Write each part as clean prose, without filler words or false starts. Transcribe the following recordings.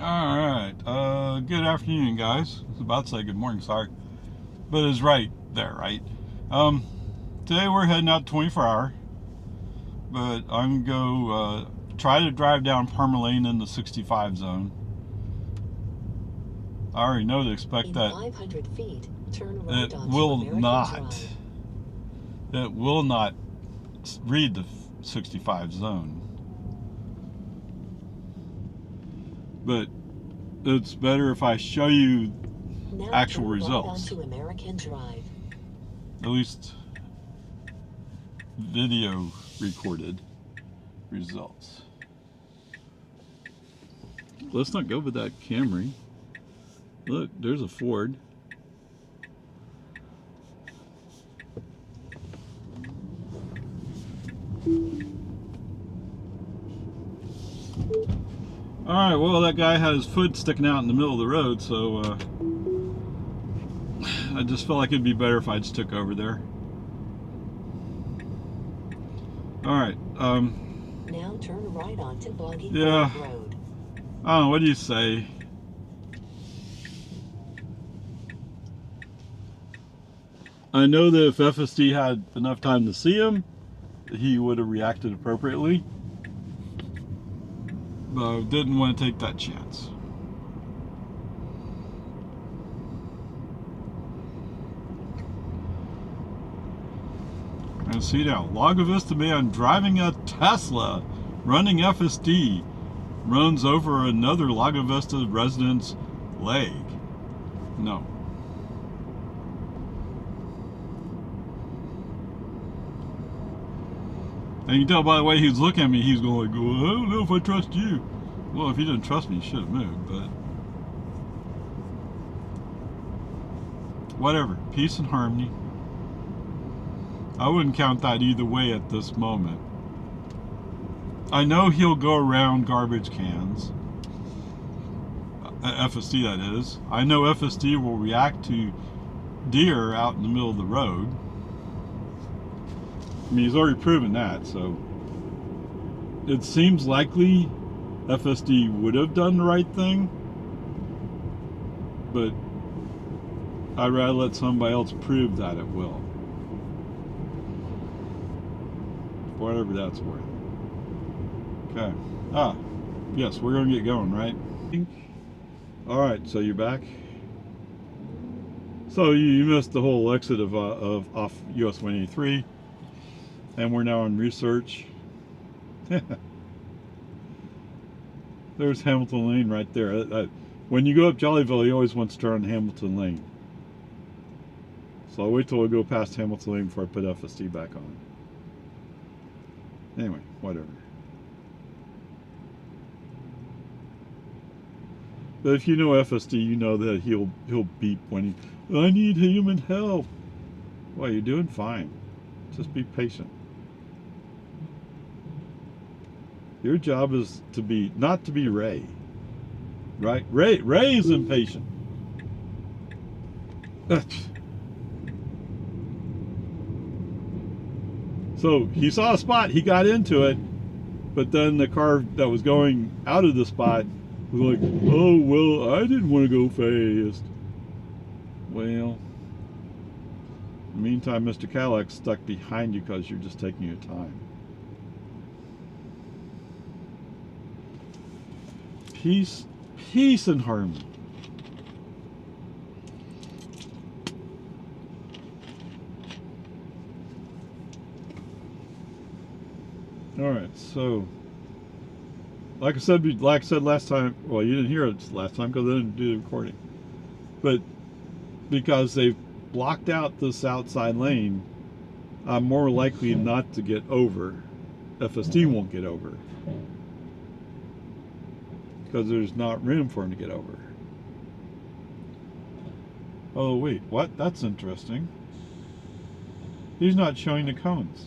All right. Good afternoon, guys. I was about to say good morning, sorry, but it's right there, right? Um, Today we're heading out 24-hour, but I'm gonna go try to drive down Parma Lane in the 65 zone. I already know to expect that 500 feet, turn right it onto will American not. Drive. It will not read the 65 zone, but it's better if I show you Now actual turn results. right onto American Drive. At least video recorded results. Let's not go with that Camry. Look, there's a Ford. Alright, well, that guy had his foot sticking out in the middle of the road, so I just felt like it'd be better if I just took over there. Alright, Now turn right onto Boggy yeah, Ford Road. I don't know, what do you say? I know that if FSD had enough time to see him, he would have reacted appropriately, but I didn't want to take that chance. And see now, Lago Vista man driving a Tesla, running FSD, runs over another Lago Vista resident's leg. No. And you can tell by the way he was looking at me, he's going like, well, I don't know if I trust you. Well, if you didn't trust me, you should have moved, but whatever. Peace and harmony. I wouldn't count that either way at this moment. I know he'll go around garbage cans. FSD, that is. I know FSD will react to deer out in the middle of the road. I mean, he's already proven that, so it seems likely FSD would have done the right thing, but I'd rather let somebody else prove that it will. Whatever that's worth. Okay. Yes, we're going to get going, right? Alright, so you're back. So you missed the whole exit of off US 183, and we're now on research. There's Hamilton Lane right there. When you go up Jollyville, you always want to turn on Hamilton Lane. So I'll wait till we go past Hamilton Lane before I put FSD back on. Anyway, whatever. But if you know FSD, you know that he'll beep when I need human help. Well, you're doing fine. Just be patient. Your job is to be not to be Ray. Right? Ray is impatient. So he saw a spot, he got into it, but then the car that was going out of the spot was like, oh, well, I didn't want to go fast. Well, in the meantime, Mr. Cadillac's stuck behind you because you're just taking your time. Peace and harmony. All right, so like I said last time. Well, you didn't hear it last time because I didn't do the recording. But because they've blocked out this outside lane, I'm more likely not to get over. FSD won't get over because there's not room for him to get over. Oh wait, what? That's interesting. He's not showing the cones.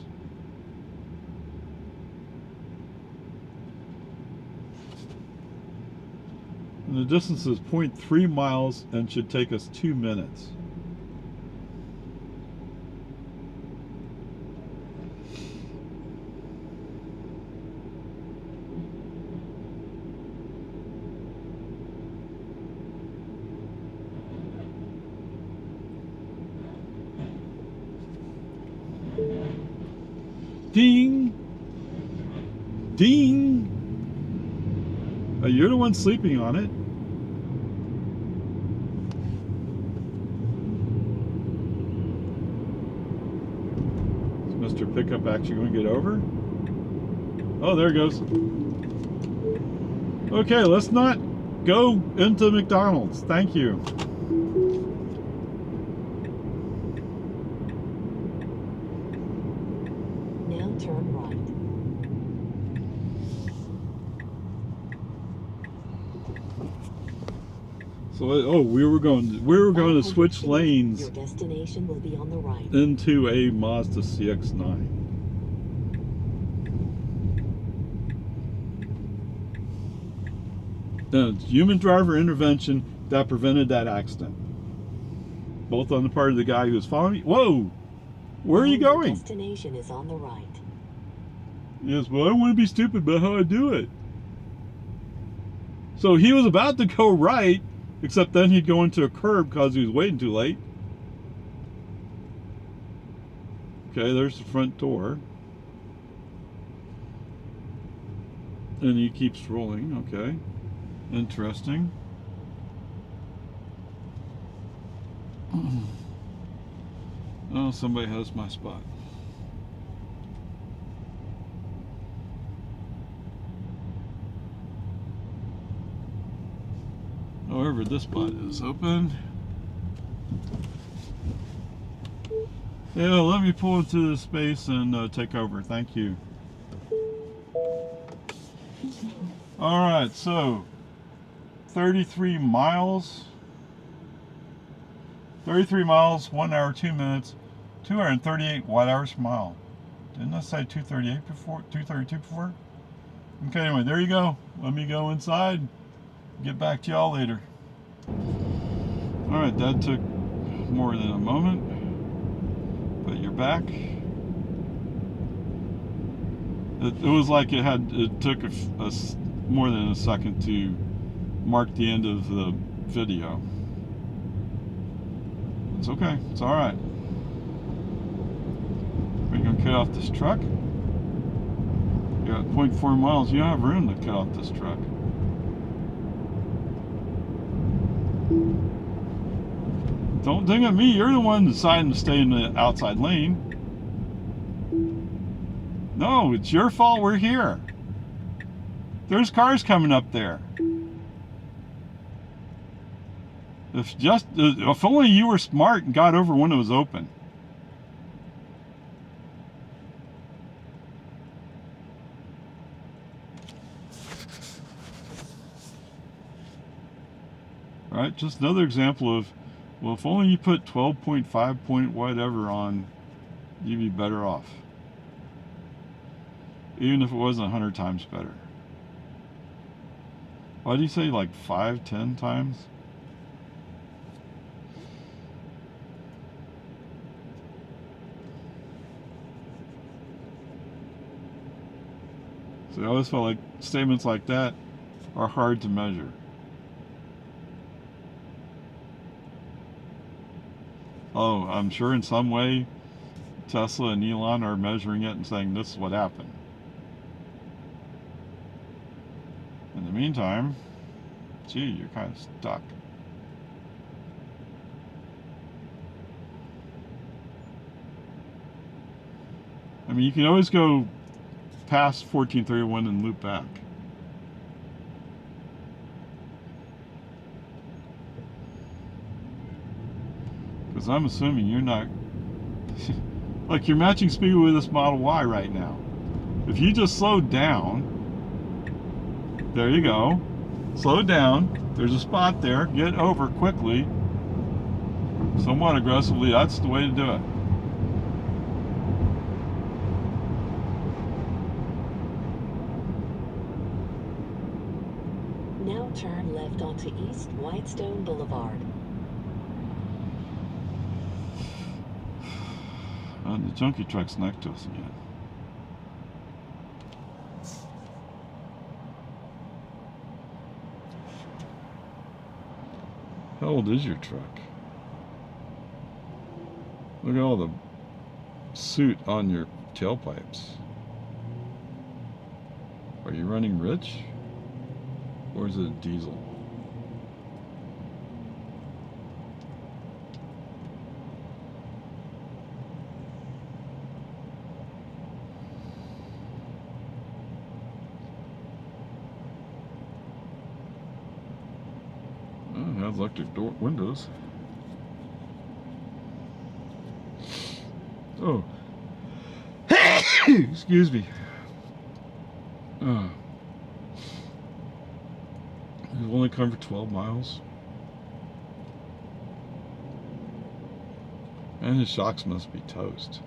And the distance is 0.3 miles and should take us 2 minutes. Ding! Ding! You're the one sleeping on it. Is Mr. Pickup actually going to get over? Oh, there it goes. Okay, let's not go into McDonald's. Thank you. Now turn right. So, oh, we were going to switch lanes Your destination will be on the right. into a Mazda CX-9. Now, it's human driver intervention that prevented that accident. Both on the part of the guy who was following me. Whoa! Where are you Your going? destination is on the right. Yes, well, I want to be stupid about how I do it. So he was about to go right, except then he'd go into a curb because he was waiting too late. Okay, there's the front door. And he keeps rolling, okay. Interesting. Oh, somebody has my spot. However, this spot is open. Yeah, let me pull into this space and take over. Thank you. Alright, so 33 miles. 33 miles, 1 hour, 2 minutes, 238 watt-hours per mile. Didn't I say 238 before? 232 before? Okay, anyway, there you go. Let me go inside. Get back to y'all later. Alright, that took more than a moment. But you're back. It was like it took more than a second to mark the end of the video. It's okay. It's all right. We're gonna cut off this truck. You're at 0.4 miles. You don't have room to cut off this truck. Don't ding at me. You're the one deciding to stay in the outside lane. No, it's your fault we're here. There's cars coming up there. If only you were smart and got over when it was open. Right, just another example of, well, if only you put 12.5 point whatever on, you'd be better off. Even if it wasn't 100 times better. Why do you say like 5, 10 times? So I always felt like statements like that are hard to measure. Oh, I'm sure in some way Tesla and Elon are measuring it and saying this is what happened. In the meantime, gee, you're kind of stuck. I mean, you can always go past 1431 and loop back. Because I'm assuming you're not... like, you're matching speed with this Model Y right now. If you just slowed down... There you go. Slow down. There's a spot there. Get over quickly. Somewhat aggressively. That's the way to do it. Now turn left onto East Whitestone Boulevard. The junkie truck's next to us again. How old is your truck? Look at all the soot on your tailpipes. Are you running rich? Or is it diesel? Oh, it has electric door windows. Oh. Excuse me. We've only covered 12 miles. And his shocks must be toast.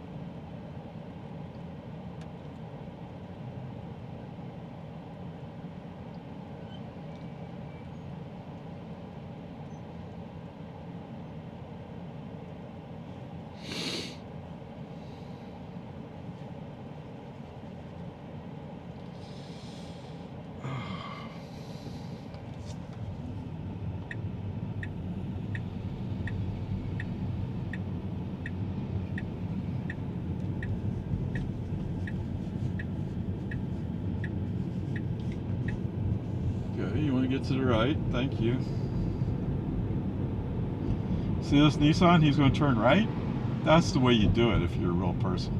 Okay, you want to get to the right. Thank you. See this Nissan? He's going to turn right. That's the way you do it if you're a real person.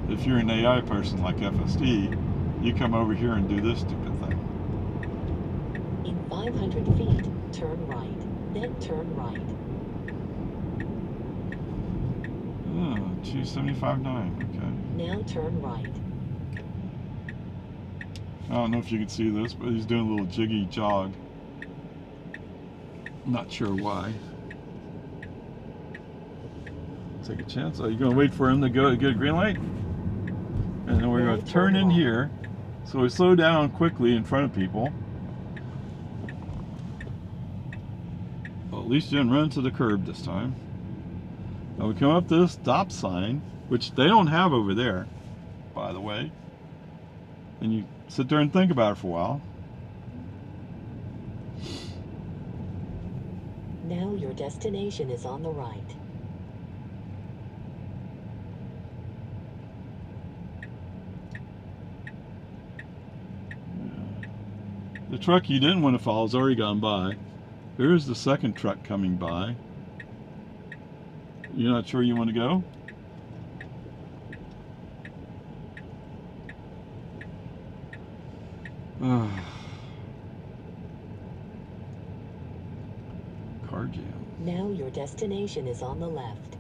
If you're an AI person like FSD, you come over here and do this stupid thing. In 500 feet, turn right, then turn right. 275.9, okay. Now turn right. I don't know if you can see this, but he's doing a little jiggy jog. Not sure why. Take a chance. Are you going to wait for him to go get a green light? And then we're going to turn in here. So we slow down quickly in front of people. Well, at least you didn't run into the curb this time. Now we come up to this stop sign, which they don't have over there, by the way. And you sit there and think about it for a while. Now your destination is on the right. The truck you didn't want to follow has already gone by. There's the second truck coming by. You're not sure you want to go? Car jam. Now your destination is on the left.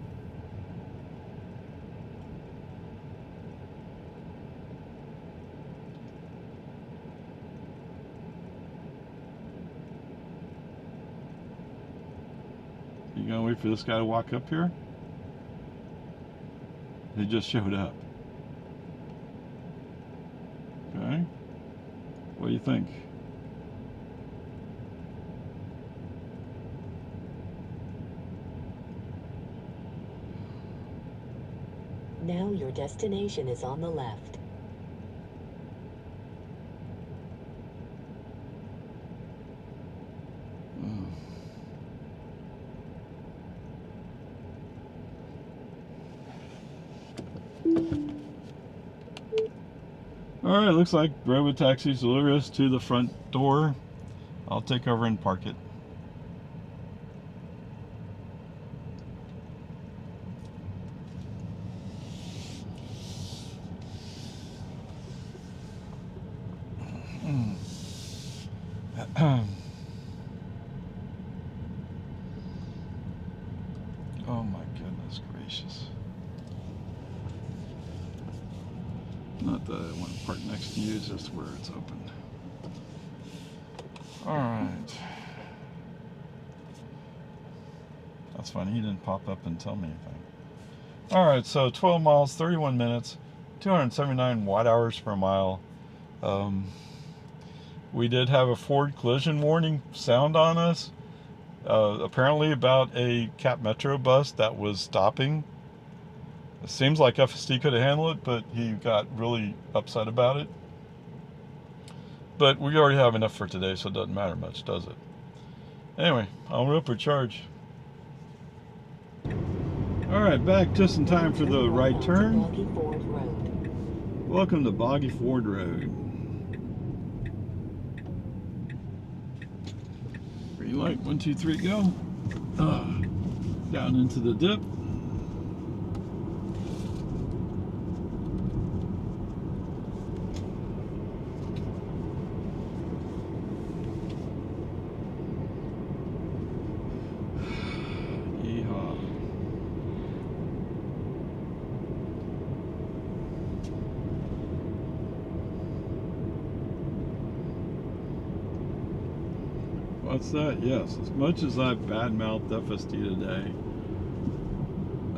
You gonna wait for this guy to walk up here? He just showed up. Okay. What do you think? Now your destination is on the left. Alright, looks like Robotaxis deliver us to the front door. I'll take over and park it. Oh my goodness gracious. Not that I want to park next to you, just where it's open. Alright. That's funny, he didn't pop up and tell me anything. Alright, so 12 miles, 31 minutes, 279 watt-hours per mile. We did have a Ford collision warning sound on us. Apparently about a Cap Metro bus that was stopping. It seems like FSD could have handled it, but he got really upset about it. But we already have enough for today, so it doesn't matter much, does it? Anyway, I'll rope or charge. Alright, back just in time for the right turn. Welcome to Boggy Ford Road. Green light, 1, 2, 3, go. Down into the dip. Yeehaw. What's that? Yes, as much as I've badmouthed FSD today,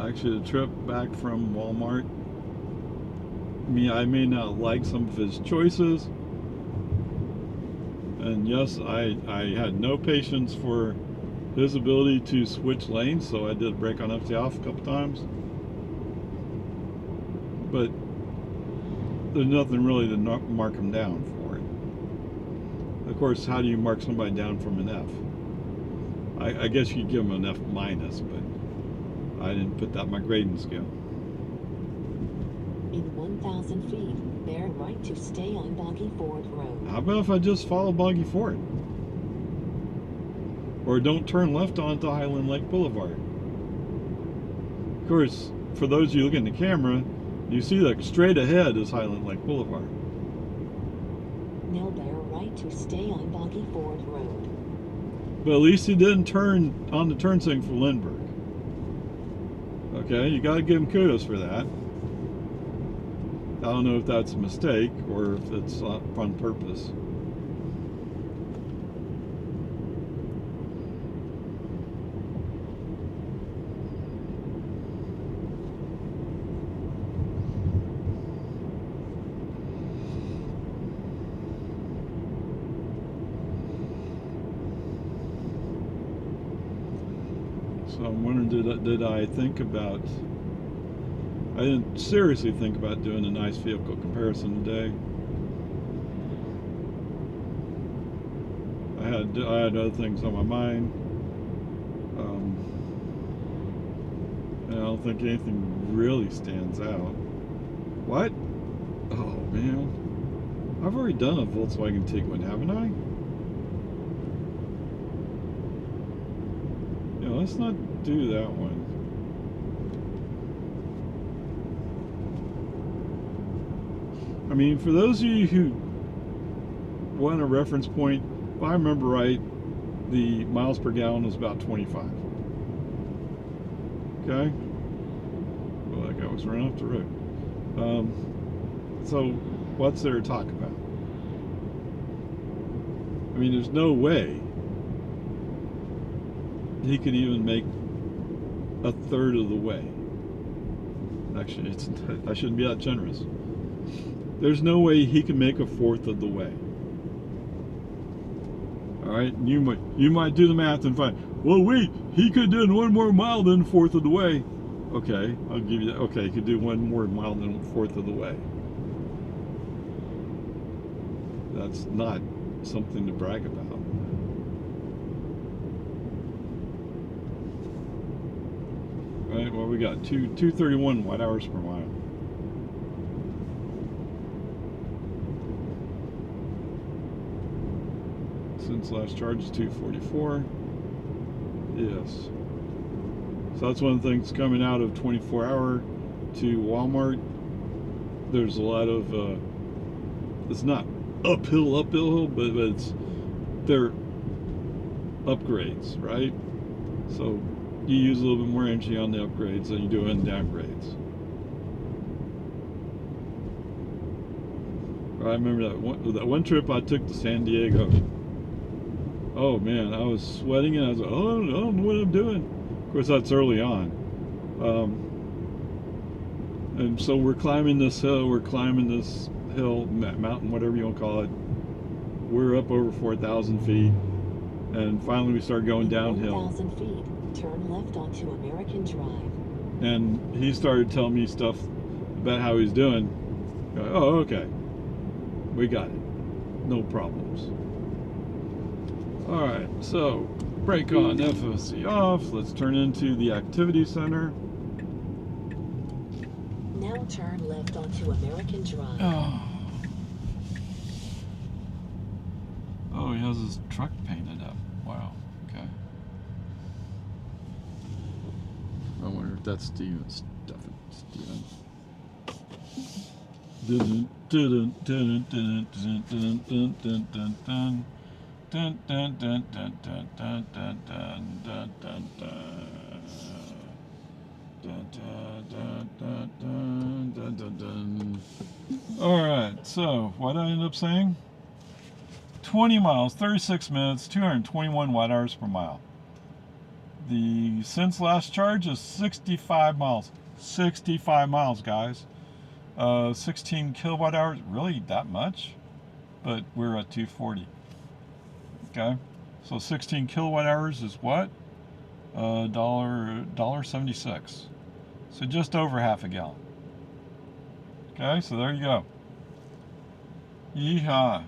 actually the trip back from Walmart, I may not like some of his choices, and yes, I had no patience for his ability to switch lanes, so I did brake on FT off a couple times, but there's nothing really to mark him down for it. Of course, how do you mark somebody down from an F? I guess you could give him an F minus, but I didn't put that on my grading scale. In 1,000 feet, bear right to stay on Boggy Ford Road. How about if I just follow Boggy Ford? Or don't turn left onto Highland Lake Boulevard. Of course, for those of you looking at the camera, you see that straight ahead is Highland Lake Boulevard. Now bear right to stay on Boggy Ford Road. But at least he didn't turn on the turn signal for Lindbergh. Okay, you gotta give him kudos for that. I don't know if that's a mistake or if it's on purpose. So I'm wondering, did I think about, I didn't seriously think about doing a nice vehicle comparison today. I had other things on my mind. And I don't think anything really stands out. What? Oh man, I've already done a Volkswagen Tiguan, haven't I? Yeah, let's not do that one. I mean, for those of you who want a reference point, if I remember right, the miles per gallon was about 25. Okay? Well, that guy was running off the road. So, what's there to talk about? I mean, there's no way he could even make a third of the way. Actually, I shouldn't be that generous. There's no way he can make a fourth of the way. All right, you might do the math and find, well, wait, he could do one more mile than a fourth of the way. Okay, I'll give you that. Okay, he could do one more mile than a fourth of the way. That's not something to brag about. All right, well, we got 231 watt-hours per mile. Since last charge is 244. Yes. So that's one of the things coming out of 24-hour to Walmart. There's a lot of, it's not uphill, but they're upgrades, right? So you use a little bit more energy on the upgrades than you do on downgrades. I remember that one trip I took to San Diego. Oh man, I was sweating and I was like, oh, I don't know what I'm doing. Of course, that's early on. And so we're climbing this hill, mountain, whatever you want to call it. We're up over 4,000 feet. And finally we started going downhill. 1,000 feet, turn left onto American Drive. And he started telling me stuff about how he's doing. Oh, okay. We got it. No problems. Alright, so brake on, FSD off. Let's turn into the activity center. Now Now turn left onto American Drive. Oh, he has his truck painted up. Wow. Okay. I wonder if that's Steven's stuff. Steven. Dun dun dun dun dun dun dun dun dun dun. Dun dun dun dun dun dun dun dun dun dun dun. Dun, dun, dun, dun, dun, dun, dun. All right, so what did I end up saying? 20 miles, 36 minutes, 221 watt hours per mile. The since last charge is 65 miles. 65 miles, guys. 16 kilowatt hours, really that much? But we're at 240. Okay, so 16 kilowatt hours is what? $1.76. So just over half a gallon. Okay, so there you go. Yeehaw.